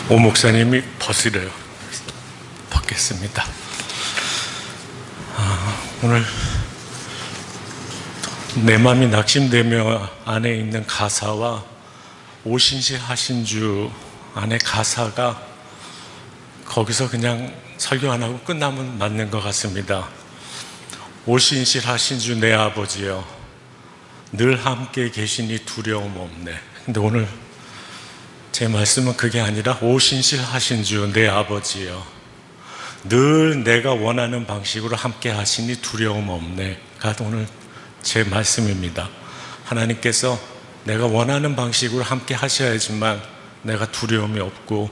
오 목사님이 벗으래요. 벗겠습니다. 오늘 내 마음이 낙심되며 안에 있는 가사와 오신실 하신 주 안에 가사가 거기서 그냥 설교 안 하고 끝나면 맞는 것 같습니다. 오신실 하신 주 내 아버지여, 늘 함께 계시니 두려움 없네. 근데 오늘 제 말씀은 그게 아니라 오신실 하신 주 내 아버지여, 늘 내가 원하는 방식으로 함께 하시니 두려움 없네가 오늘 제 말씀입니다. 하나님께서 내가 원하는 방식으로 함께 하셔야지만 내가 두려움이 없고,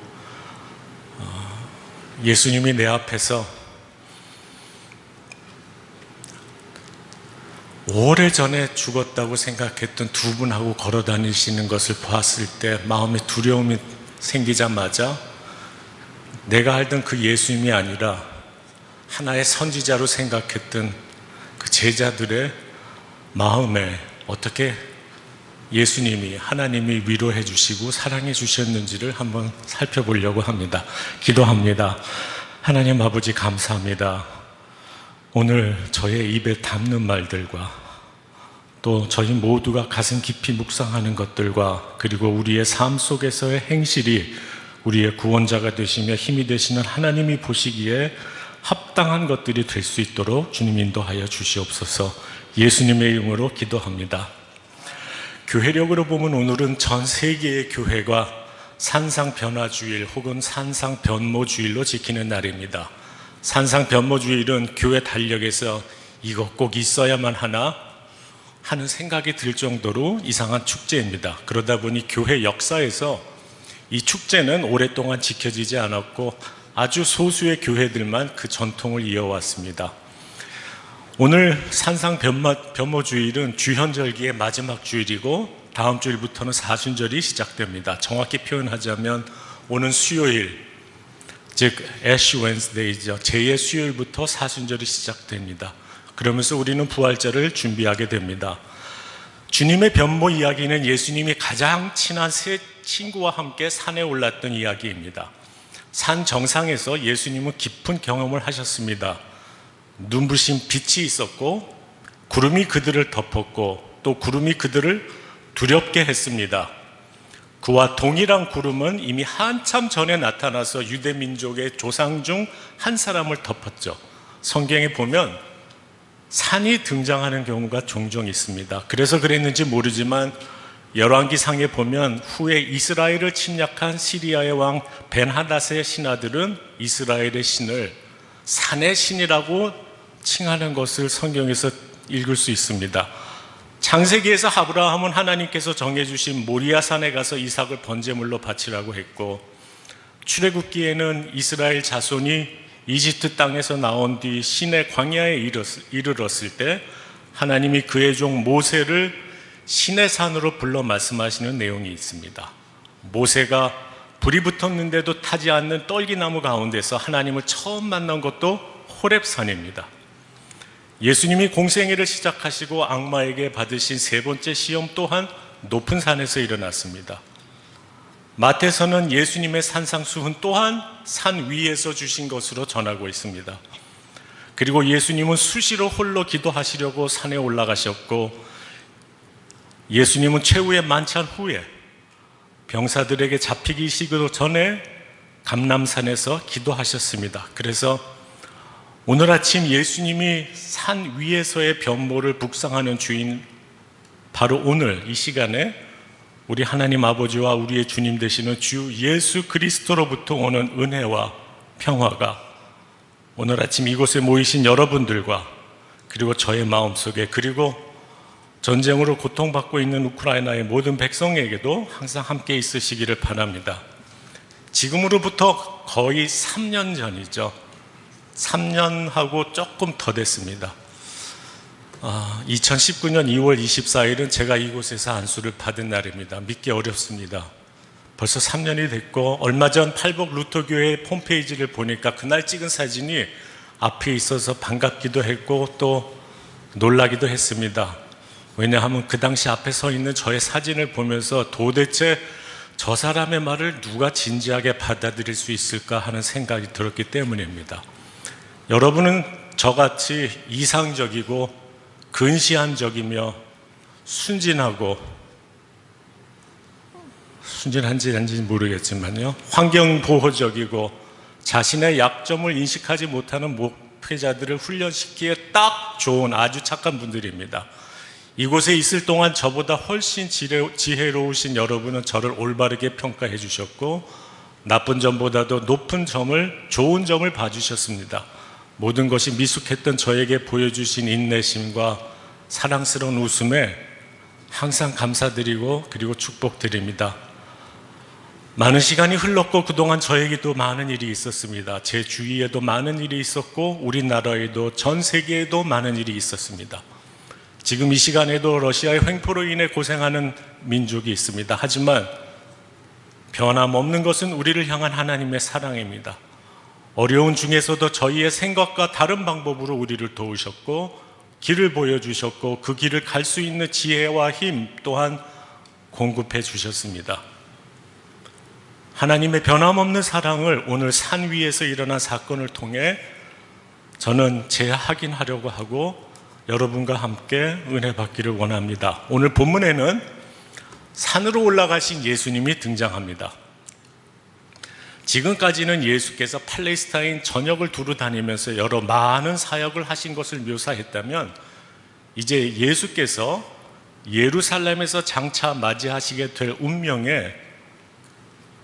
예수님이 내 앞에서 오래전에 죽었다고 생각했던 두 분하고 걸어 다니시는 것을 봤을 때 마음에 두려움이 생기자마자 내가 알던 그 예수님이 아니라 하나의 선지자로 생각했던 그 제자들의 마음에 어떻게 예수님이, 하나님이 위로해 주시고 사랑해 주셨는지를 한번 살펴보려고 합니다. 기도합니다. 하나님 아버지, 감사합니다. 오늘 저의 입에 담는 말들과 또 저희 모두가 가슴 깊이 묵상하는 것들과 그리고 우리의 삶 속에서의 행실이 우리의 구원자가 되시며 힘이 되시는 하나님이 보시기에 합당한 것들이 될 수 있도록 주님 인도하여 주시옵소서. 예수님의 이름으로 기도합니다. 교회력으로 보면 오늘은 전 세계의 교회가 산상변화주일 혹은 산상변모주일로 지키는 날입니다. 산상변모주일은 교회 달력에서 이거 꼭 있어야만 하나 하는 생각이 들 정도로 이상한 축제입니다. 그러다 보니 교회 역사에서 이 축제는 오랫동안 지켜지지 않았고 아주 소수의 교회들만 그 전통을 이어왔습니다. 오늘 산상변모주일은 주현절기의 마지막 주일이고 다음 주일부터는 사순절이 시작됩니다. 정확히 표현하자면 오는 수요일, 즉 애쉬 웬스데이죠. 제2의 수요일부터 사순절이 시작됩니다. 그러면서 우리는 부활절을 준비하게 됩니다. 주님의 변모 이야기는 예수님이 가장 친한 세 친구와 함께 산에 올랐던 이야기입니다. 산 정상에서 예수님은 깊은 경험을 하셨습니다. 눈부신 빛이 있었고 구름이 그들을 덮었고 또 구름이 그들을 두렵게 했습니다. 그와 동일한 구름은 이미 한참 전에 나타나서 유대 민족의 조상 중 한 사람을 덮었죠. 성경에 보면 산이 등장하는 경우가 종종 있습니다. 그래서 그랬는지 모르지만 열왕기상에 보면 후에 이스라엘을 침략한 시리아의 왕 벤하닷의 신하들은 이스라엘의 신을 산의 신이라고 칭하는 것을 성경에서 읽을 수 있습니다. 창세기에서 아브라함은 하나님께서 정해주신 모리아산에 가서 이삭을 번제물로 바치라고 했고, 출애굽기에는 이스라엘 자손이 이집트 땅에서 나온 뒤 시내 광야에 이르렀을 때 하나님이 그의 종 모세를 시내 산으로 불러 말씀하시는 내용이 있습니다. 모세가 불이 붙었는데도 타지 않는 떨기나무 가운데서 하나님을 처음 만난 것도 호렙산입니다. 예수님이 공생애를 시작하시고 악마에게 받으신 세 번째 시험 또한 높은 산에서 일어났습니다. 마태서는 예수님의 산상수훈 또한 산 위에서 주신 것으로 전하고 있습니다. 그리고 예수님은 수시로 홀로 기도하시려고 산에 올라가셨고, 예수님은 최후의 만찬 후에 병사들에게 잡히기 시기도 전에 감람산에서 기도하셨습니다. 그래서 오늘 아침 예수님이 산 위에서의 변모를 묵상하는 주인, 바로 오늘 이 시간에 우리 하나님 아버지와 우리의 주님 되시는 주 예수 그리스도로부터 오는 은혜와 평화가 오늘 아침 이곳에 모이신 여러분들과 그리고 저의 마음속에, 그리고 전쟁으로 고통받고 있는 우크라이나의 모든 백성에게도 항상 함께 있으시기를 바랍니다. 지금으로부터 거의 3년 전이죠. 3년하고 조금 더 됐습니다. 2019년 2월 24일은 제가 이곳에서 안수를 받은 날입니다. 믿기 어렵습니다. 벌써 3년이 됐고, 얼마 전 팔복 루터교회 홈페이지를 보니까 그날 찍은 사진이 앞에 있어서 반갑기도 했고 또 놀라기도 했습니다. 왜냐하면 그 당시 앞에 서 있는 저의 사진을 보면서 도대체 저 사람의 말을 누가 진지하게 받아들일 수 있을까 하는 생각이 들었기 때문입니다. 여러분은 저같이 이상적이고 근시안적이며 순진한지 아닌지 모르겠지만요, 환경보호적이고 자신의 약점을 인식하지 못하는 목회자들을 훈련시키기에 딱 좋은 아주 착한 분들입니다. 이곳에 있을 동안 저보다 훨씬 지혜로우신 여러분은 저를 올바르게 평가해 주셨고 나쁜 점보다도 높은 점을, 좋은 점을 봐주셨습니다. 모든 것이 미숙했던 저에게 보여주신 인내심과 사랑스러운 웃음에 항상 감사드리고 그리고 축복드립니다. 많은 시간이 흘렀고 그동안 저에게도 많은 일이 있었습니다. 제 주위에도 많은 일이 있었고 우리나라에도 전 세계에도 많은 일이 있었습니다. 지금 이 시간에도 러시아의 횡포로 인해 고생하는 민족이 있습니다. 하지만 변함없는 것은 우리를 향한 하나님의 사랑입니다. 어려운 중에서도 저희의 생각과 다른 방법으로 우리를 도우셨고 길을 보여주셨고 그 길을 갈 수 있는 지혜와 힘 또한 공급해 주셨습니다. 하나님의 변함없는 사랑을 오늘 산 위에서 일어난 사건을 통해 저는 재확인하려고 하고 여러분과 함께 은혜 받기를 원합니다. 오늘 본문에는 산으로 올라가신 예수님이 등장합니다. 지금까지는 예수께서 팔레스타인 전역을 두루 다니면서 여러 많은 사역을 하신 것을 묘사했다면 이제 예수께서 예루살렘에서 장차 맞이하시게 될 운명에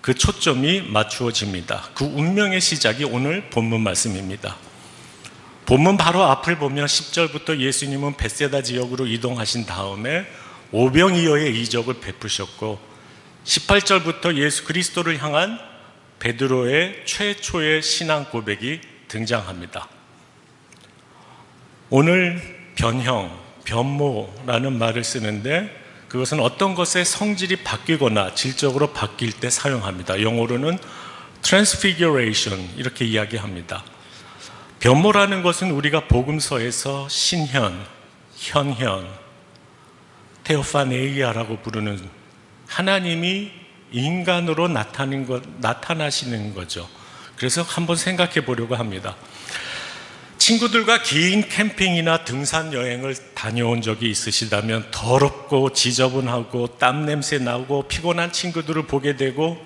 그 초점이 맞추어집니다. 그 운명의 시작이 오늘 본문 말씀입니다. 본문 바로 앞을 보면 10절부터 예수님은 벳세다 지역으로 이동하신 다음에 오병이어의 이적을 베푸셨고 18절부터 예수 그리스도를 향한 베드로의 최초의 신앙 고백이 등장합니다. 오늘 변형, 변모라는 말을 쓰는데 그것은 어떤 것의 성질이 바뀌거나 질적으로 바뀔 때 사용합니다. 영어로는 transfiguration 이렇게 이야기합니다. 변모라는 것은 우리가 복음서에서 신현, 현현, 테오파네이아라고 부르는 하나님이 인간으로 나타나시는 거죠. 그래서 한번 생각해 보려고 합니다. 친구들과 긴 캠핑이나 등산 여행을 다녀온 적이 있으시다면 더럽고 지저분하고 땀 냄새 나고 피곤한 친구들을 보게 되고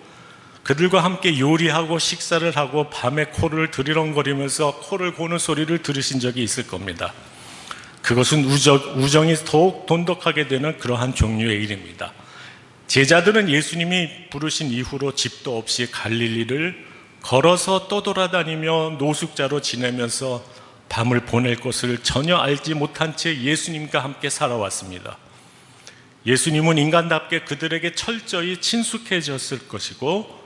그들과 함께 요리하고 식사를 하고 밤에 코를 드리렁거리면서 코를 고는 소리를 들으신 적이 있을 겁니다. 그것은 우정이 더욱 돈독하게 되는 그러한 종류의 일입니다. 제자들은 예수님이 부르신 이후로 집도 없이 갈릴리를 걸어서 떠돌아다니며 노숙자로 지내면서 밤을 보낼 것을 전혀 알지 못한 채 예수님과 함께 살아왔습니다. 예수님은 인간답게 그들에게 철저히 친숙해졌을 것이고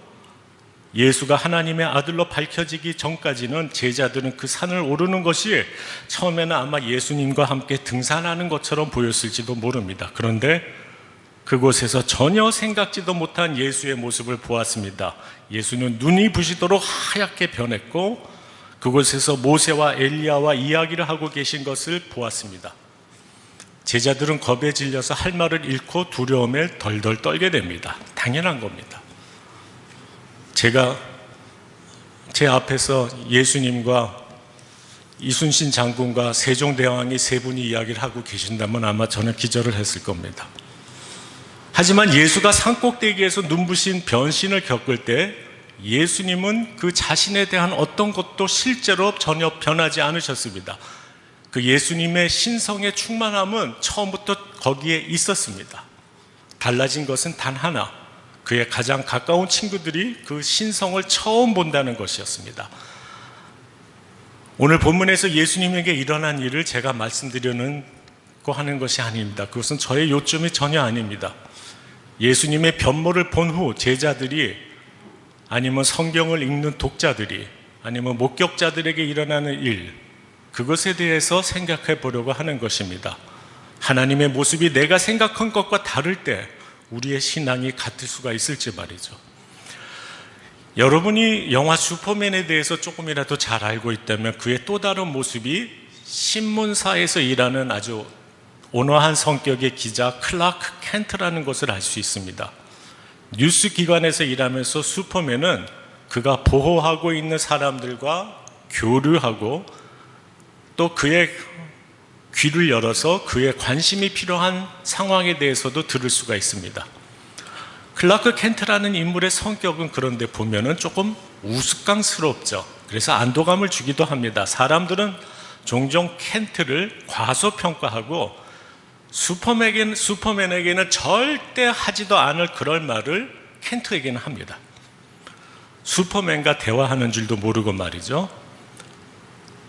예수가 하나님의 아들로 밝혀지기 전까지는 제자들은 그 산을 오르는 것이 처음에는 아마 예수님과 함께 등산하는 것처럼 보였을지도 모릅니다. 그런데 그곳에서 전혀 생각지도 못한 예수의 모습을 보았습니다. 예수는 눈이 부시도록 하얗게 변했고 그곳에서 모세와 엘리야와 이야기를 하고 계신 것을 보았습니다. 제자들은 겁에 질려서 할 말을 잃고 두려움에 덜덜 떨게 됩니다. 당연한 겁니다. 제가 제 앞에서 예수님과 이순신 장군과 세종대왕이 세 분이 이야기를 하고 계신다면 아마 저는 기절을 했을 겁니다. 하지만 예수가 산꼭대기에서 눈부신 변신을 겪을 때 예수님은 그 자신에 대한 어떤 것도 실제로 전혀 변하지 않으셨습니다. 그 예수님의 신성의 충만함은 처음부터 거기에 있었습니다. 달라진 것은 단 하나, 그의 가장 가까운 친구들이 그 신성을 처음 본다는 것이었습니다. 오늘 본문에서 예수님에게 일어난 일을 제가 말씀드리려고 하는 것이 아닙니다. 그것은 저의 요점이 전혀 아닙니다. 예수님의 변모를 본 후 제자들이 아니면 성경을 읽는 독자들이 아니면 목격자들에게 일어나는 일, 그것에 대해서 생각해 보려고 하는 것입니다. 하나님의 모습이 내가 생각한 것과 다를 때 우리의 신앙이 같을 수가 있을지 말이죠. 여러분이 영화 슈퍼맨에 대해서 조금이라도 잘 알고 있다면 그의 또 다른 모습이 신문사에서 일하는 아주 온화한 성격의 기자 클라크 켄트라는 것을 알 수 있습니다. 뉴스 기관에서 일하면서 슈퍼맨은 그가 보호하고 있는 사람들과 교류하고 또 그의 귀를 열어서 그의 관심이 필요한 상황에 대해서도 들을 수가 있습니다. 클라크 켄트라는 인물의 성격은 그런데 보면은 조금 우스꽝스럽죠. 그래서 안도감을 주기도 합니다. 사람들은 종종 켄트를 과소평가하고 슈퍼맨에게는 절대 하지도 않을 그럴 말을 켄트에게는 합니다. 슈퍼맨과 대화하는 줄도 모르고 말이죠.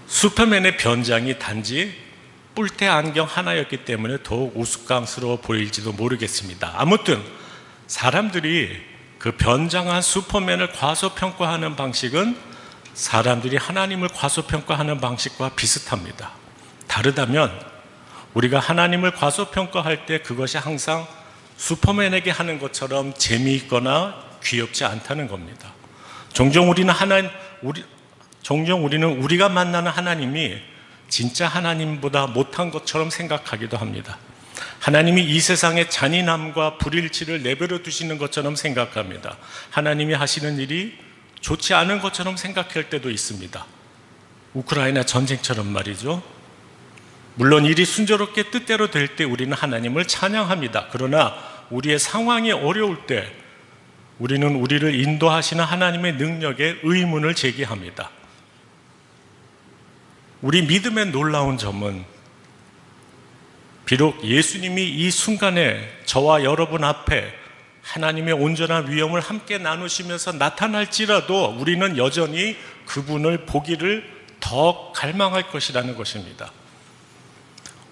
슈퍼맨의 변장이 단지 뿔테 안경 하나였기 때문에 더욱 우스꽝스러워 보일지도 모르겠습니다. 아무튼 사람들이 그 변장한 슈퍼맨을 과소평가하는 방식은 사람들이 하나님을 과소평가하는 방식과 비슷합니다. 다르다면 우리가 하나님을 과소평가할 때 그것이 항상 슈퍼맨에게 하는 것처럼 재미있거나 귀엽지 않다는 겁니다. 종종 우리는 우리가 만나는 하나님이 진짜 하나님보다 못한 것처럼 생각하기도 합니다. 하나님이 이 세상의 잔인함과 불일치를 내버려 두시는 것처럼 생각합니다. 하나님이 하시는 일이 좋지 않은 것처럼 생각할 때도 있습니다. 우크라이나 전쟁처럼 말이죠. 물론 일이 순조롭게 뜻대로 될 때 우리는 하나님을 찬양합니다. 그러나 우리의 상황이 어려울 때 우리는 우리를 인도하시는 하나님의 능력에 의문을 제기합니다. 우리 믿음의 놀라운 점은 비록 예수님이 이 순간에 저와 여러분 앞에 하나님의 온전한 위엄을 함께 나누시면서 나타날지라도 우리는 여전히 그분을 보기를 더 갈망할 것이라는 것입니다.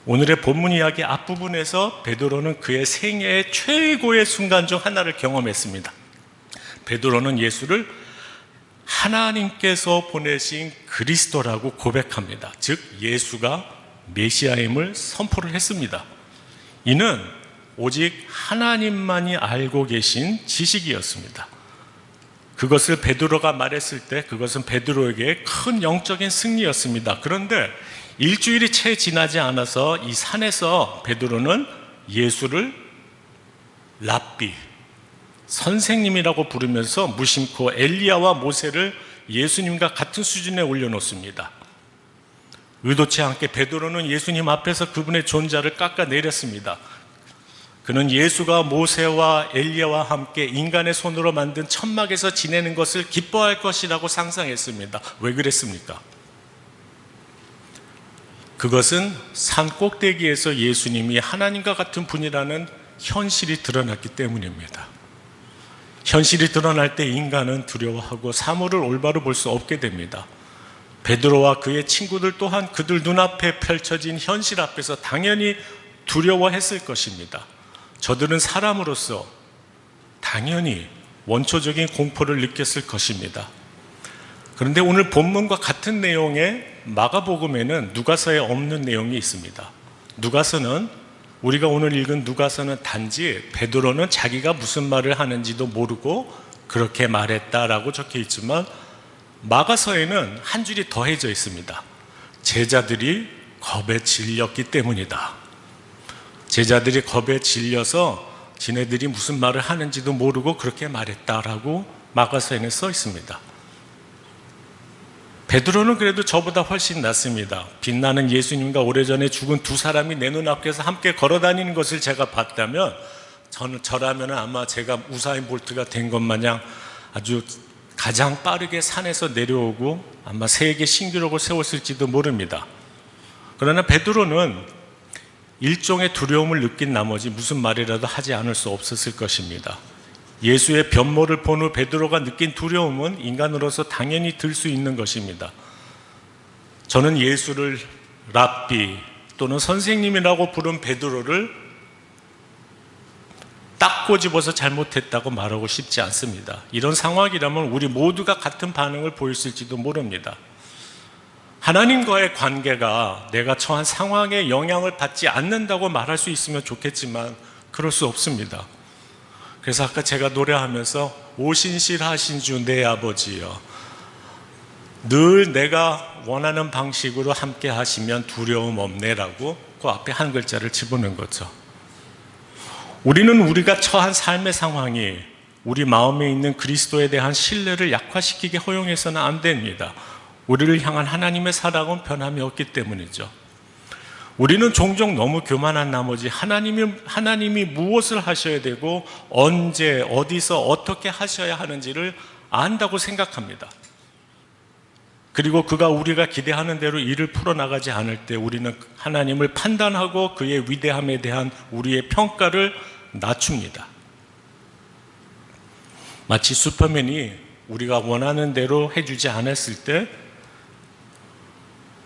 오늘의 본문 이야기 앞부분에서 베드로는 그의 생애의 최고의 순간 중 하나를 경험했습니다. 베드로는 예수를 하나님께서 보내신 그리스도라고 고백합니다. 즉 예수가 메시아임을 선포를 했습니다. 이는 오직 하나님만이 알고 계신 지식이었습니다. 그것을 베드로가 말했을 때 그것은 베드로에게 큰 영적인 승리였습니다. 그런데 일주일이 채 지나지 않아서 이 산에서 베드로는 예수를 랍비, 선생님이라고 부르면서 무심코 엘리야와 모세를 예수님과 같은 수준에 올려놓습니다. 의도치 않게 베드로는 예수님 앞에서 그분의 존재를 깎아내렸습니다. 그는 예수가 모세와 엘리야와 함께 인간의 손으로 만든 천막에서 지내는 것을 기뻐할 것이라고 상상했습니다. 왜 그랬습니까? 그것은 산 꼭대기에서 예수님이 하나님과 같은 분이라는 현실이 드러났기 때문입니다. 현실이 드러날 때 인간은 두려워하고 사물을 올바로 볼 수 없게 됩니다. 베드로와 그의 친구들 또한 그들 눈앞에 펼쳐진 현실 앞에서 당연히 두려워했을 것입니다. 저들은 사람으로서 당연히 원초적인 공포를 느꼈을 것입니다. 그런데 오늘 본문과 같은 내용의 마가복음에는 누가서에 없는 내용이 있습니다. 누가서는 우리가 오늘 읽은 누가서는 단지 베드로는 자기가 무슨 말을 하는지도 모르고 그렇게 말했다라고 적혀 있지만 마가서에는 한 줄이 더해져 있습니다. 제자들이 겁에 질렸기 때문이다. 제자들이 겁에 질려서 지네들이 무슨 말을 하는지도 모르고 그렇게 말했다라고 마가서에는 써 있습니다. 베드로는 그래도 저보다 훨씬 낫습니다. 빛나는 예수님과 오래전에 죽은 두 사람이 내 눈앞에서 함께 걸어다니는 것을 제가 봤다면 저라면 아마 제가 우사인 볼트가 된 것 마냥 아주 가장 빠르게 산에서 내려오고 아마 세계 신기록을 세웠을지도 모릅니다. 그러나 베드로는 일종의 두려움을 느낀 나머지 무슨 말이라도 하지 않을 수 없었을 것입니다. 예수의 변모를 본 후 베드로가 느낀 두려움은 인간으로서 당연히 들 수 있는 것입니다. 저는 예수를 랍비 또는 선생님이라고 부른 베드로를 딱 꼬집어서 잘못했다고 말하고 싶지 않습니다. 이런 상황이라면 우리 모두가 같은 반응을 보였을지도 모릅니다. 하나님과의 관계가 내가 처한 상황에 영향을 받지 않는다고 말할 수 있으면 좋겠지만 그럴 수 없습니다. 그래서 아까 제가 노래하면서 오신실하신 주 내 아버지여 늘 내가 원하는 방식으로 함께 하시면 두려움 없네라고 그 앞에 한 글자를 집어넣은 거죠. 우리는 우리가 처한 삶의 상황이 우리 마음에 있는 그리스도에 대한 신뢰를 약화시키게 허용해서는 안 됩니다. 우리를 향한 하나님의 사랑은 변함이 없기 때문이죠. 우리는 종종 너무 교만한 나머지 하나님이 무엇을 하셔야 되고 언제 어디서 어떻게 하셔야 하는지를 안다고 생각합니다. 그리고 그가 우리가 기대하는 대로 일을 풀어나가지 않을 때 우리는 하나님을 판단하고 그의 위대함에 대한 우리의 평가를 낮춥니다. 마치 슈퍼맨이 우리가 원하는 대로 해주지 않았을 때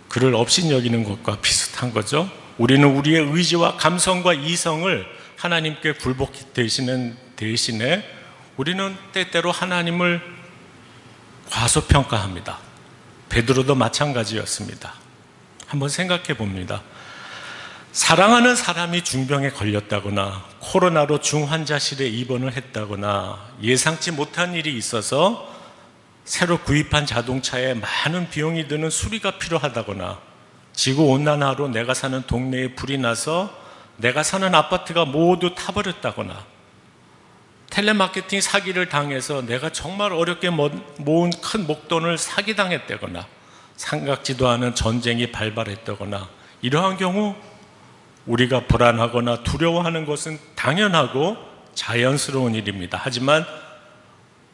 그를 업신여기는 것과 비슷한 거죠. 우리는 우리의 의지와 감성과 이성을 하나님께 굴복되시는 대신에 우리는 때때로 하나님을 과소평가합니다. 베드로도 마찬가지였습니다. 한번 생각해 봅니다. 사랑하는 사람이 중병에 걸렸다거나 코로나로 중환자실에 입원을 했다거나 예상치 못한 일이 있어서 새로 구입한 자동차에 많은 비용이 드는 수리가 필요하다거나 지구온난화로 내가 사는 동네에 불이 나서 내가 사는 아파트가 모두 타버렸다거나 텔레마케팅 사기를 당해서 내가 정말 어렵게 모은 큰 목돈을 사기당했다거나 생각지도 않은 전쟁이 발발했다거나 이러한 경우 우리가 불안하거나 두려워하는 것은 당연하고 자연스러운 일입니다. 하지만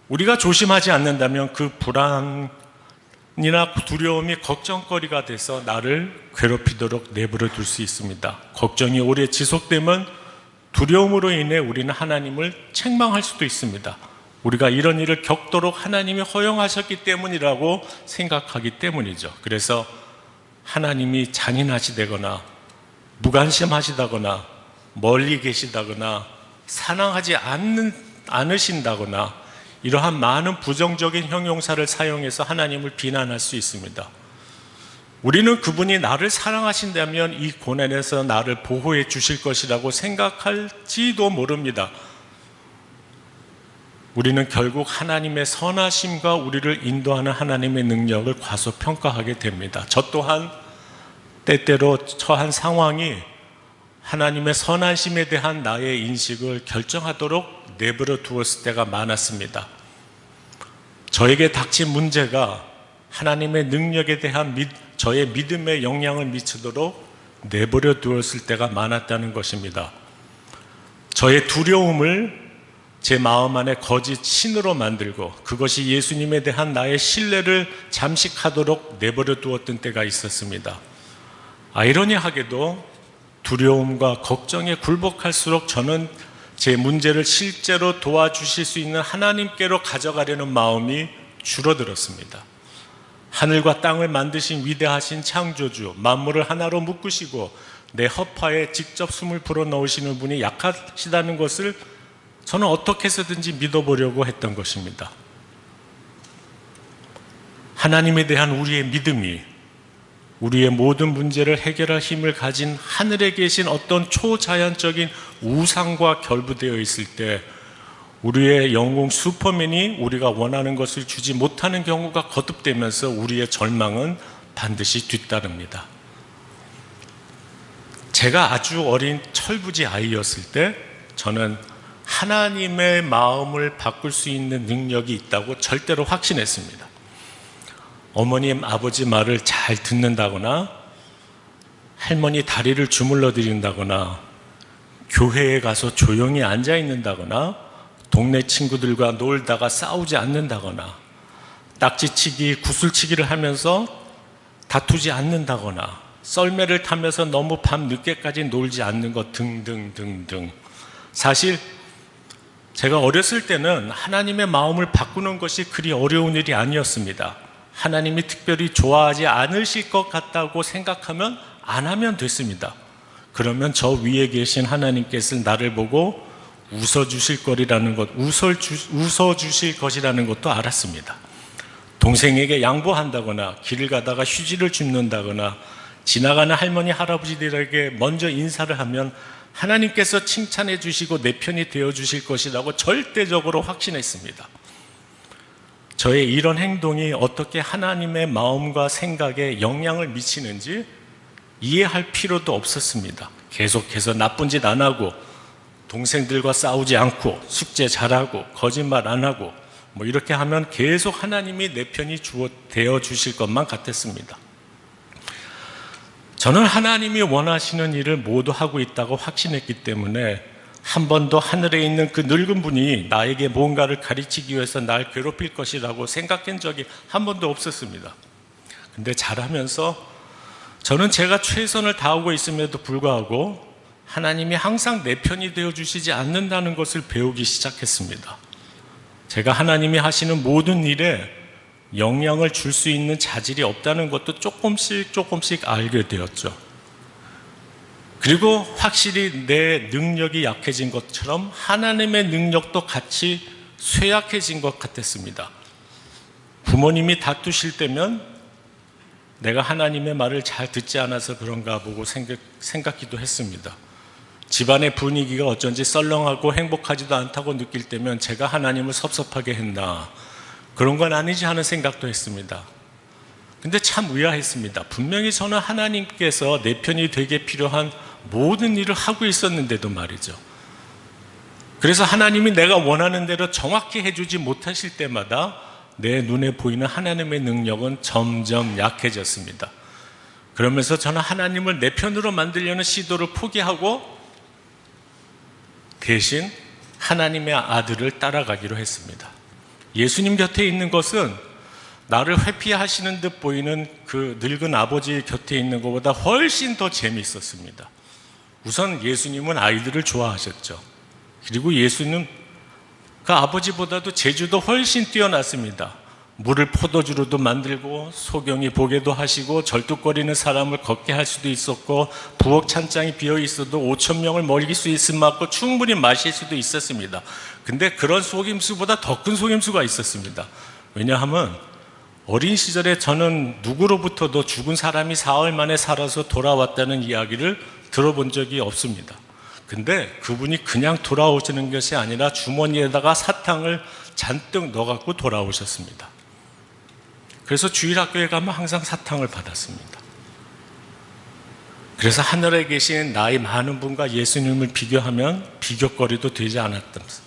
우리가 조심하지 않는다면 그 불안이나 두려움이 걱정거리가 돼서 나를 괴롭히도록 내버려 둘 수 있습니다. 걱정이 오래 지속되면 두려움으로 인해 우리는 하나님을 책망할 수도 있습니다. 우리가 이런 일을 겪도록 하나님이 허용하셨기 때문이라고 생각하기 때문이죠. 그래서 하나님이 잔인하시다거나 무관심하시다거나 멀리 계시다거나 사랑하지 않으신다거나 이러한 많은 부정적인 형용사를 사용해서 하나님을 비난할 수 있습니다. 우리는 그분이 나를 사랑하신다면 이 고난에서 나를 보호해 주실 것이라고 생각할지도 모릅니다. 우리는 결국 하나님의 선하심과 우리를 인도하는 하나님의 능력을 과소평가하게 됩니다. 저 또한 때때로 처한 상황이 하나님의 선하심에 대한 나의 인식을 결정하도록 내버려 두었을 때가 많았습니다. 저에게 닥친 문제가 하나님의 능력에 대한 저의 믿음에 영향을 미치도록 내버려 두었을 때가 많았다는 것입니다. 저의 두려움을 제 마음 안에 거짓 신으로 만들고 그것이 예수님에 대한 나의 신뢰를 잠식하도록 내버려 두었던 때가 있었습니다. 아이러니하게도 두려움과 걱정에 굴복할수록 저는 제 문제를 실제로 도와주실 수 있는 하나님께로 가져가려는 마음이 줄어들었습니다. 하늘과 땅을 만드신 위대하신 창조주, 만물을 하나로 묶으시고 내 허파에 직접 숨을 불어넣으시는 분이 약하시다는 것을 저는 어떻게 해서든지 믿어보려고 했던 것입니다. 하나님에 대한 우리의 믿음이 우리의 모든 문제를 해결할 힘을 가진 하늘에 계신 어떤 초자연적인 우상과 결부되어 있을 때 우리의 영웅 슈퍼맨이 우리가 원하는 것을 주지 못하는 경우가 거듭되면서 우리의 절망은 반드시 뒤따릅니다. 제가 아주 어린 철부지 아이였을 때 저는 하나님의 마음을 바꿀 수 있는 능력이 있다고 절대로 확신했습니다. 어머님, 아버지 말을 잘 듣는다거나 할머니 다리를 주물러 드린다거나 교회에 가서 조용히 앉아 있는다거나 동네 친구들과 놀다가 싸우지 않는다거나 딱지치기, 구슬치기를 하면서 다투지 않는다거나 썰매를 타면서 너무 밤 늦게까지 놀지 않는 것 등등등등. 사실 제가 어렸을 때는 하나님의 마음을 바꾸는 것이 그리 어려운 일이 아니었습니다. 하나님이 특별히 좋아하지 않으실 것 같다고 생각하면 안 하면 됐습니다. 그러면 저 위에 계신 하나님께서 나를 보고 웃어주실 거리라는 것, 웃어주실 것이라는 것도 알았습니다. 동생에게 양보한다거나 길을 가다가 휴지를 줍는다거나 지나가는 할머니 할아버지들에게 먼저 인사를 하면 하나님께서 칭찬해 주시고 내 편이 되어 주실 것이라고 절대적으로 확신했습니다. 저의 이런 행동이 어떻게 하나님의 마음과 생각에 영향을 미치는지 이해할 필요도 없었습니다. 계속해서 나쁜 짓 안 하고 동생들과 싸우지 않고 숙제 잘하고 거짓말 안 하고 뭐 이렇게 하면 계속 하나님이 내 편이 되어 주실 것만 같았습니다. 저는 하나님이 원하시는 일을 모두 하고 있다고 확신했기 때문에 한 번도 하늘에 있는 그 늙은 분이 나에게 뭔가를 가르치기 위해서 날 괴롭힐 것이라고 생각한 적이 한 번도 없었습니다. 근데 자라면서 저는 제가 최선을 다하고 있음에도 불구하고 하나님이 항상 내 편이 되어주시지 않는다는 것을 배우기 시작했습니다. 제가 하나님이 하시는 모든 일에 영향을 줄 수 있는 자질이 없다는 것도 조금씩 알게 되었죠. 그리고 확실히 내 능력이 약해진 것처럼 하나님의 능력도 같이 쇠약해진 것 같았습니다. 부모님이 다투실 때면 내가 하나님의 말을 잘 듣지 않아서 그런가 보고 생각기도 했습니다. 집안의 분위기가 어쩐지 썰렁하고 행복하지도 않다고 느낄 때면 제가 하나님을 섭섭하게 했나, 그런 건 아니지 하는 생각도 했습니다. 근데 참 의아했습니다. 분명히 저는 하나님께서 내 편이 되게 필요한 모든 일을 하고 있었는데도 말이죠. 그래서 하나님이 내가 원하는 대로 정확히 해주지 못하실 때마다 내 눈에 보이는 하나님의 능력은 점점 약해졌습니다. 그러면서 저는 하나님을 내 편으로 만들려는 시도를 포기하고 대신 하나님의 아들을 따라가기로 했습니다. 예수님 곁에 있는 것은 나를 회피하시는 듯 보이는 그 늙은 아버지 곁에 있는 것보다 훨씬 더 재미있었습니다. 우선 예수님은 아이들을 좋아하셨죠. 그리고 예수는 그 아버지보다도 재주도 훨씬 뛰어났습니다. 물을 포도주로도 만들고 소경이 보게도 하시고 절뚝거리는 사람을 걷게 할 수도 있었고 부엌 찬장이 비어 있어도 5천 명을 먹일 수 있을 만큼 충분히 마실 수도 있었습니다. 근데 그런 속임수보다 더 큰 속임수가 있었습니다. 왜냐하면 어린 시절에 저는 누구로부터도 죽은 사람이 사흘 만에 살아서 돌아왔다는 이야기를 들어본 적이 없습니다. 근데 그분이 그냥 돌아오시는 것이 아니라 주머니에다가 사탕을 잔뜩 넣어갖고 돌아오셨습니다. 그래서 주일학교에 가면 항상 사탕을 받았습니다. 그래서 하늘에 계신 나이 많은 분과 예수님을 비교하면 비교거리도 되지 않았다면서.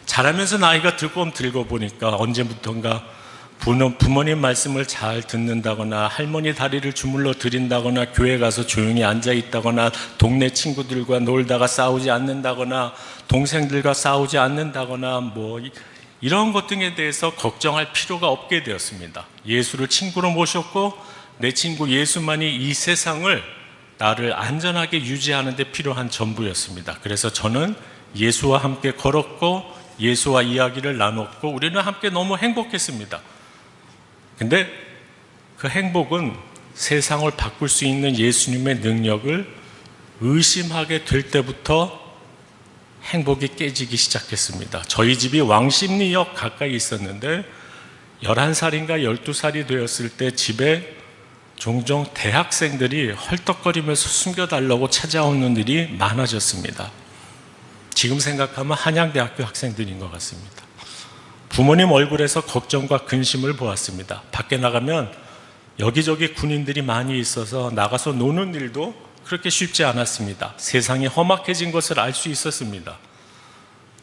자라면서 나이가 들고 보니까 언제부턴가 부모님 말씀을 잘 듣는다거나 할머니 다리를 주물러 드린다거나 교회 가서 조용히 앉아 있다거나 동네 친구들과 놀다가 싸우지 않는다거나 동생들과 싸우지 않는다거나 뭐 이런 것 등에 대해서 걱정할 필요가 없게 되었습니다. 예수를 친구로 모셨고 내 친구 예수만이 이 세상을 나를 안전하게 유지하는 데 필요한 전부였습니다. 그래서 저는 예수와 함께 걸었고 예수와 이야기를 나눴고 우리는 함께 너무 행복했습니다. 근데 그 행복은 세상을 바꿀 수 있는 예수님의 능력을 의심하게 될 때부터 행복이 깨지기 시작했습니다. 저희 집이 왕십리역 가까이 있었는데 11살인가 12살이 되었을 때 집에 종종 대학생들이 헐떡거리면서 숨겨달라고 찾아오는 일이 많아졌습니다. 지금 생각하면 한양대학교 학생들인 것 같습니다. 부모님 얼굴에서 걱정과 근심을 보았습니다. 밖에 나가면 여기저기 군인들이 많이 있어서 나가서 노는 일도 그렇게 쉽지 않았습니다. 세상이 험악해진 것을 알 수 있었습니다.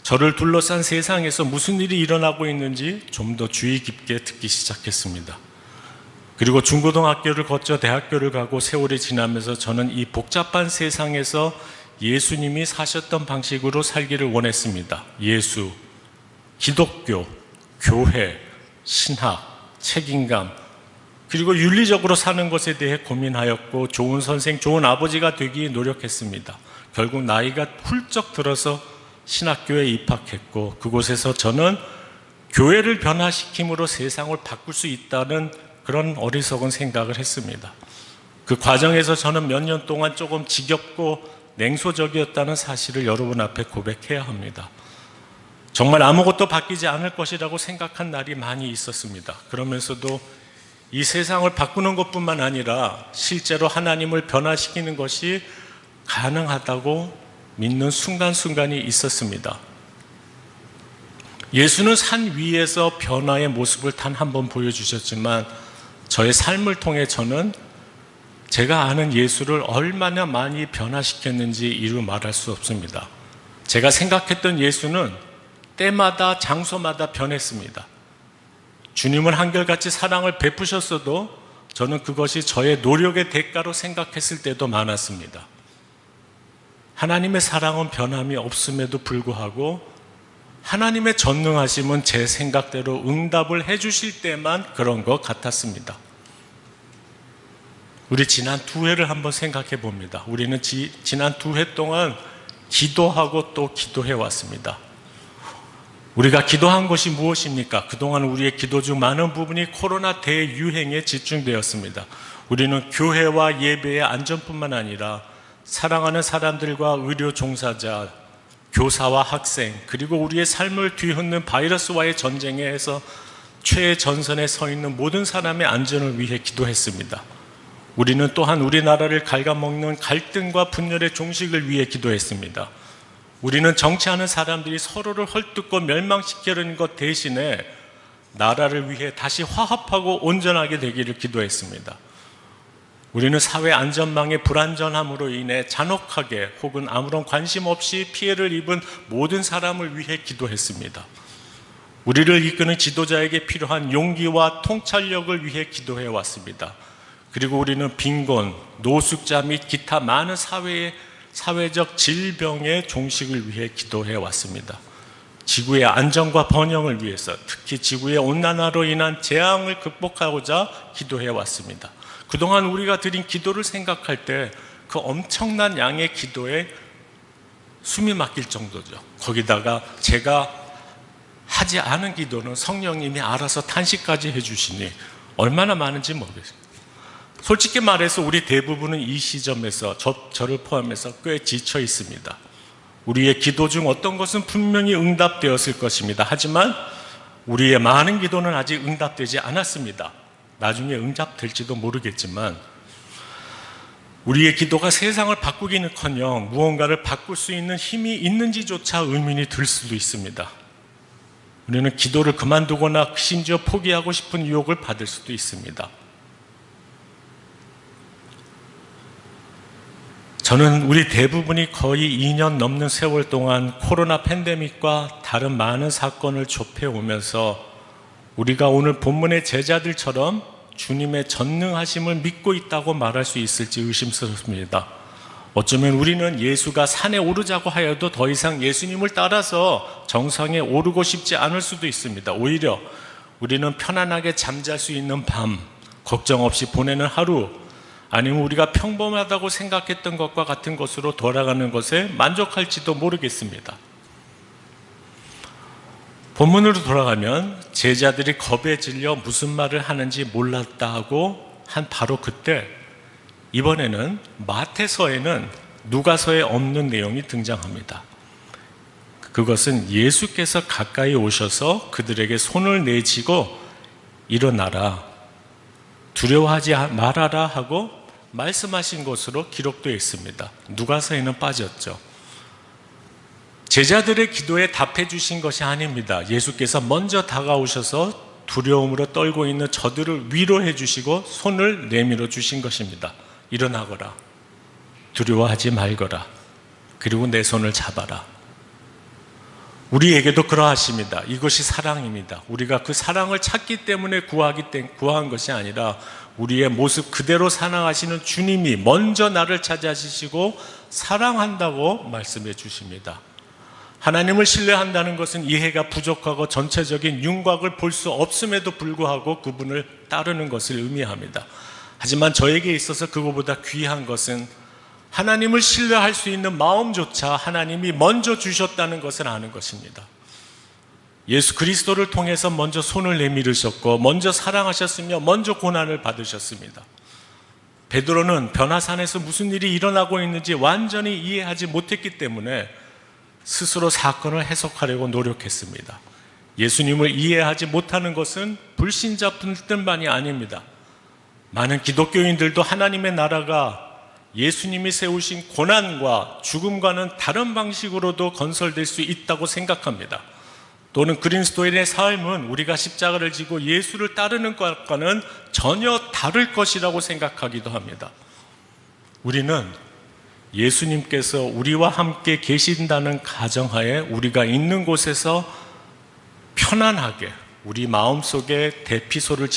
저를 둘러싼 세상에서 무슨 일이 일어나고 있는지 좀 더 주의 깊게 듣기 시작했습니다. 그리고 중고등학교를 거쳐 대학교를 가고 세월이 지나면서 저는 이 복잡한 세상에서 예수님이 사셨던 방식으로 살기를 원했습니다. 예수, 기독교, 교회, 신학, 책임감, 그리고 윤리적으로 사는 것에 대해 고민하였고 좋은 선생, 좋은 아버지가 되기 노력했습니다. 결국 나이가 훌쩍 들어서 신학교에 입학했고 그곳에서 저는 교회를 변화시킴으로 세상을 바꿀 수 있다는 그런 어리석은 생각을 했습니다. 그 과정에서 저는 몇 년 동안 조금 지겹고 냉소적이었다는 사실을 여러분 앞에 고백해야 합니다. 정말 아무것도 바뀌지 않을 것이라고 생각한 날이 많이 있었습니다. 그러면서도 이 세상을 바꾸는 것뿐만 아니라 실제로 하나님을 변화시키는 것이 가능하다고 믿는 순간순간이 있었습니다. 예수는 산 위에서 변화의 모습을 단 한 번 보여주셨지만 저의 삶을 통해 저는 제가 아는 예수를 얼마나 많이 변화시켰는지 이루 말할 수 없습니다. 제가 생각했던 예수는 때마다 장소마다 변했습니다. 주님은 한결같이 사랑을 베푸셨어도 저는 그것이 저의 노력의 대가로 생각했을 때도 많았습니다. 하나님의 사랑은 변함이 없음에도 불구하고 하나님의 전능하심은 제 생각대로 응답을 해주실 때만 그런 것 같았습니다. 우리 지난 2회를 한번 생각해 봅니다. 우리는 지난 2회 동안 기도하고 또 기도해 왔습니다. 우리가 기도한 것이 무엇입니까? 그동안 우리의 기도 중 많은 부분이 코로나 대유행에 집중되었습니다. 우리는 교회와 예배의 안전뿐만 아니라 사랑하는 사람들과 의료 종사자, 교사와 학생, 그리고 우리의 삶을 뒤흔는 바이러스와의 전쟁에서 최전선에 서 있는 모든 사람의 안전을 위해 기도했습니다. 우리는 또한 우리나라를 갉아먹는 갈등과 분열의 종식을 위해 기도했습니다. 우리는 정치하는 사람들이 서로를 헐뜯고 멸망시키려는 것 대신에 나라를 위해 다시 화합하고 온전하게 되기를 기도했습니다. 우리는 사회 안전망의 불안전함으로 인해 잔혹하게 혹은 아무런 관심 없이 피해를 입은 모든 사람을 위해 기도했습니다. 우리를 이끄는 지도자에게 필요한 용기와 통찰력을 위해 기도해 왔습니다. 그리고 우리는 빈곤, 노숙자 및 기타 많은 사회적 질병의 종식을 위해 기도해 왔습니다. 지구의 안정과 번영을 위해서, 특히 지구의 온난화로 인한 재앙을 극복하고자 기도해 왔습니다. 그동안 우리가 드린 기도를 생각할 때 그 엄청난 양의 기도에 숨이 막힐 정도죠. 거기다가 제가 하지 않은 기도는 성령님이 알아서 탄식까지 해주시니 얼마나 많은지 모르겠어요. 솔직히 말해서 우리 대부분은 이 시점에서 저를 포함해서 꽤 지쳐 있습니다. 우리의 기도 중 어떤 것은 분명히 응답되었을 것입니다. 하지만 우리의 많은 기도는 아직 응답되지 않았습니다. 나중에 응답될지도 모르겠지만 우리의 기도가 세상을 바꾸기는커녕 무언가를 바꿀 수 있는 힘이 있는지조차 의문이 들 수도 있습니다. 우리는 기도를 그만두거나 심지어 포기하고 싶은 유혹을 받을 수도 있습니다. 저는 우리 대부분이 거의 2년 넘는 세월 동안 코로나 팬데믹과 다른 많은 사건을 접해오면서 우리가 오늘 본문의 제자들처럼 주님의 전능하심을 믿고 있다고 말할 수 있을지 의심스럽습니다. 어쩌면 우리는 예수가 산에 오르자고 하여도 더 이상 예수님을 따라서 정상에 오르고 싶지 않을 수도 있습니다. 오히려 우리는 편안하게 잠잘 수 있는 밤, 걱정 없이 보내는 하루, 아니면 우리가 평범하다고 생각했던 것과 같은 것으로 돌아가는 것에 만족할지도 모르겠습니다. 본문으로 돌아가면 제자들이 겁에 질려 무슨 말을 하는지 몰랐다 하고 한 바로 그때 이번에는 마태서에는 누가서에 없는 내용이 등장합니다. 그것은 예수께서 가까이 오셔서 그들에게 손을 내쥐고 일어나라, 두려워하지 말아라 하고 말씀하신 것으로 기록되어 있습니다. 누가서에는 빠졌죠. 제자들의 기도에 답해 주신 것이 아닙니다. 예수께서 먼저 다가오셔서 두려움으로 떨고 있는 저들을 위로해 주시고 손을 내밀어 주신 것입니다. 일어나거라, 두려워하지 말거라, 그리고 내 손을 잡아라. 우리에게도 그러하십니다. 이것이 사랑입니다. 우리가 그 사랑을 찾기 때문에 구한 것이 아니라 우리의 모습 그대로 사랑하시는 주님이 먼저 나를 찾아주시고 사랑한다고 말씀해 주십니다. 하나님을 신뢰한다는 것은 이해가 부족하고 전체적인 윤곽을 볼 수 없음에도 불구하고 그분을 따르는 것을 의미합니다. 하지만 저에게 있어서 그것보다 귀한 것은 하나님을 신뢰할 수 있는 마음조차 하나님이 먼저 주셨다는 것을 아는 것입니다. 예수 그리스도를 통해서 먼저 손을 내밀으셨고 먼저 사랑하셨으며 먼저 고난을 받으셨습니다. 베드로는 변화산에서 무슨 일이 일어나고 있는지 완전히 이해하지 못했기 때문에 스스로 사건을 해석하려고 노력했습니다. 예수님을 이해하지 못하는 것은 불신자분들만이 아닙니다. 많은 기독교인들도 하나님의 나라가 예수님이 세우신 고난과 죽음과는 다른 방식으로도 건설될 수 있다고 생각합니다. 또는 그리스도인의 삶은 우리가 십자가를 지고 예수를 따르는 것과는 전혀 다를 것이라고 생각하기도 합니다. 우리는 예수님께서 우리와 함께 계신다는 가정하에 우리가 있는 곳에서 편안하게 우리 마음속에 대피소를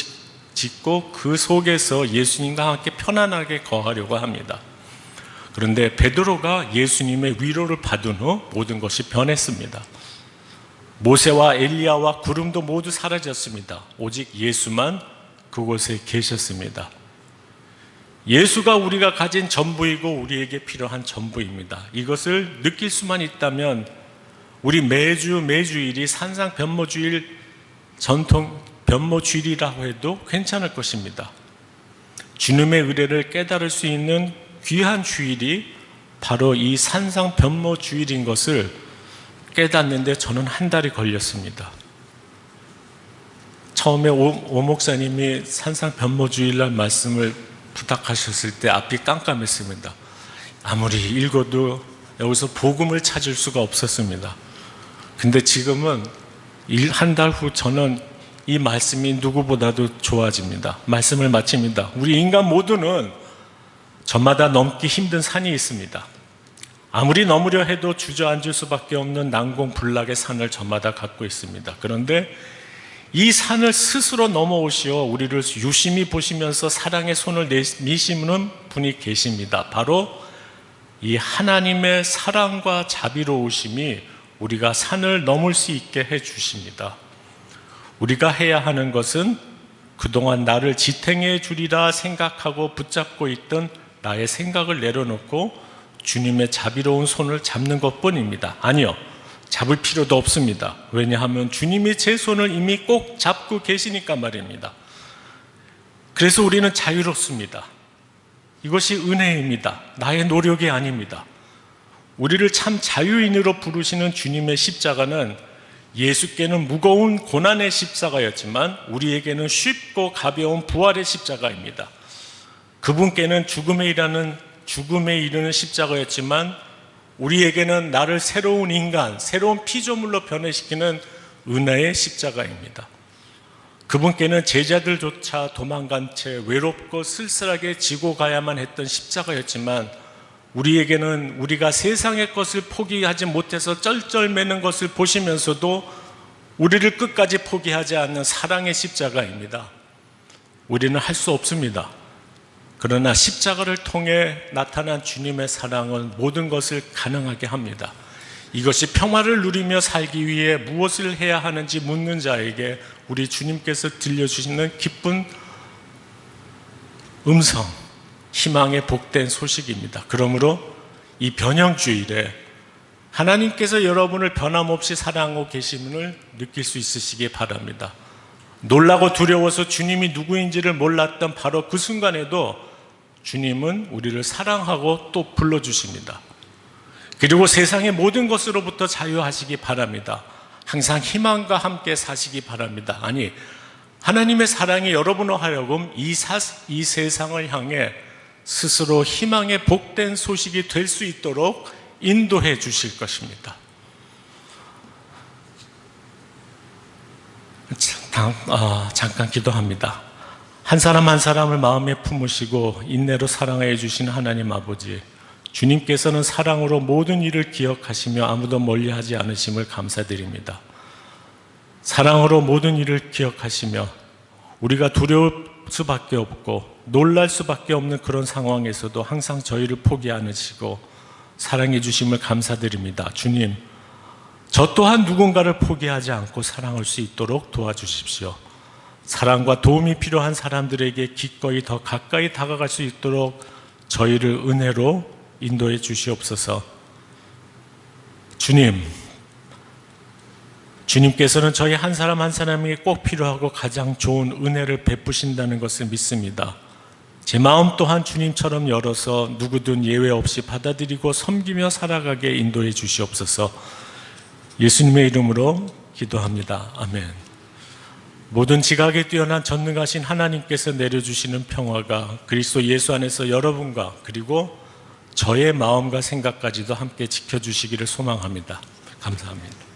짓고 그 속에서 예수님과 함께 편안하게 거하려고 합니다. 그런데 베드로가 예수님의 위로를 받은 후 모든 것이 변했습니다. 모세와 엘리야와 구름도 모두 사라졌습니다. 오직 예수만 그곳에 계셨습니다. 예수가 우리가 가진 전부이고 우리에게 필요한 전부입니다. 이것을 느낄 수만 있다면 우리 매주일이 산상 변모주일 전통 변모주일이라고 해도 괜찮을 것입니다. 주님의 의례를 깨달을 수 있는 귀한 주일이 바로 이 산상 변모주일인 것을 깨닫는데 저는 한 달이 걸렸습니다. 처음에 오 목사님이 산상 변모주일날 말씀을 부탁하셨을 때 앞이 깜깜했습니다. 아무리 읽어도 여기서 복음을 찾을 수가 없었습니다. 근데 지금은 한 달 후 저는 이 말씀이 누구보다도 좋아집니다. 말씀을 마칩니다. 우리 인간 모두는 저마다 넘기 힘든 산이 있습니다. 아무리 넘으려 해도 주저앉을 수밖에 없는 난공불락의 산을 저마다 갖고 있습니다. 그런데 이 산을 스스로 넘어오시어 우리를 유심히 보시면서 사랑의 손을 내미시는 분이 계십니다. 바로 이 하나님의 사랑과 자비로우심이 우리가 산을 넘을 수 있게 해주십니다. 우리가 해야 하는 것은 그동안 나를 지탱해 주리라 생각하고 붙잡고 있던 나의 생각을 내려놓고 주님의 자비로운 손을 잡는 것뿐입니다. 아니요, 잡을 필요도 없습니다. 왜냐하면 주님이 제 손을 이미 꼭 잡고 계시니까 말입니다. 그래서 우리는 자유롭습니다. 이것이 은혜입니다. 나의 노력이 아닙니다. 우리를 참 자유인으로 부르시는 주님의 십자가는 예수께는 무거운 고난의 십자가였지만 우리에게는 쉽고 가벼운 부활의 십자가입니다. 그분께는 죽음에 이르는 십자가였지만 우리에게는 나를 새로운 인간, 새로운 피조물로 변해시키는 은혜의 십자가입니다. 그분께는 제자들조차 도망간 채 외롭고 쓸쓸하게 지고 가야만 했던 십자가였지만 우리에게는 우리가 세상의 것을 포기하지 못해서 쩔쩔매는 것을 보시면서도 우리를 끝까지 포기하지 않는 사랑의 십자가입니다. 우리는 할 수 없습니다. 그러나 십자가를 통해 나타난 주님의 사랑은 모든 것을 가능하게 합니다. 이것이 평화를 누리며 살기 위해 무엇을 해야 하는지 묻는 자에게 우리 주님께서 들려주시는 기쁜 음성, 희망의 복된 소식입니다. 그러므로 이 변형주일에 하나님께서 여러분을 변함없이 사랑하고 계심을 느낄 수 있으시기 바랍니다. 놀라고 두려워서 주님이 누구인지를 몰랐던 바로 그 순간에도 주님은 우리를 사랑하고 또 불러주십니다. 그리고 세상의 모든 것으로부터 자유하시기 바랍니다. 항상 희망과 함께 사시기 바랍니다. 아니, 하나님의 사랑이 여러분으로 하여금 이 세상을 향해 스스로 희망의 복된 소식이 될 수 있도록 인도해 주실 것입니다. 잠깐 기도합니다. 한 사람 한 사람을 마음에 품으시고 인내로 사랑해 주시는 하나님 아버지, 주님께서는 사랑으로 모든 일을 기억하시며 아무도 멀리하지 않으심을 감사드립니다. 사랑으로 모든 일을 기억하시며 우리가 두려울 수밖에 없고 놀랄 수밖에 없는 그런 상황에서도 항상 저희를 포기 않으시고 사랑해 주심을 감사드립니다. 주님, 저 또한 누군가를 포기하지 않고 사랑할 수 있도록 도와주십시오. 사랑과 도움이 필요한 사람들에게 기꺼이 더 가까이 다가갈 수 있도록 저희를 은혜로 인도해 주시옵소서. 주님께서는 저희 한 사람 한 사람이 꼭 필요하고 가장 좋은 은혜를 베푸신다는 것을 믿습니다. 제 마음 또한 주님처럼 열어서 누구든 예외 없이 받아들이고 섬기며 살아가게 인도해 주시옵소서. 예수님의 이름으로 기도합니다. 아멘. 모든 지각에 뛰어난 전능하신 하나님께서 내려주시는 평화가 그리스도 예수 안에서 여러분과 그리고 저의 마음과 생각까지도 함께 지켜주시기를 소망합니다. 감사합니다.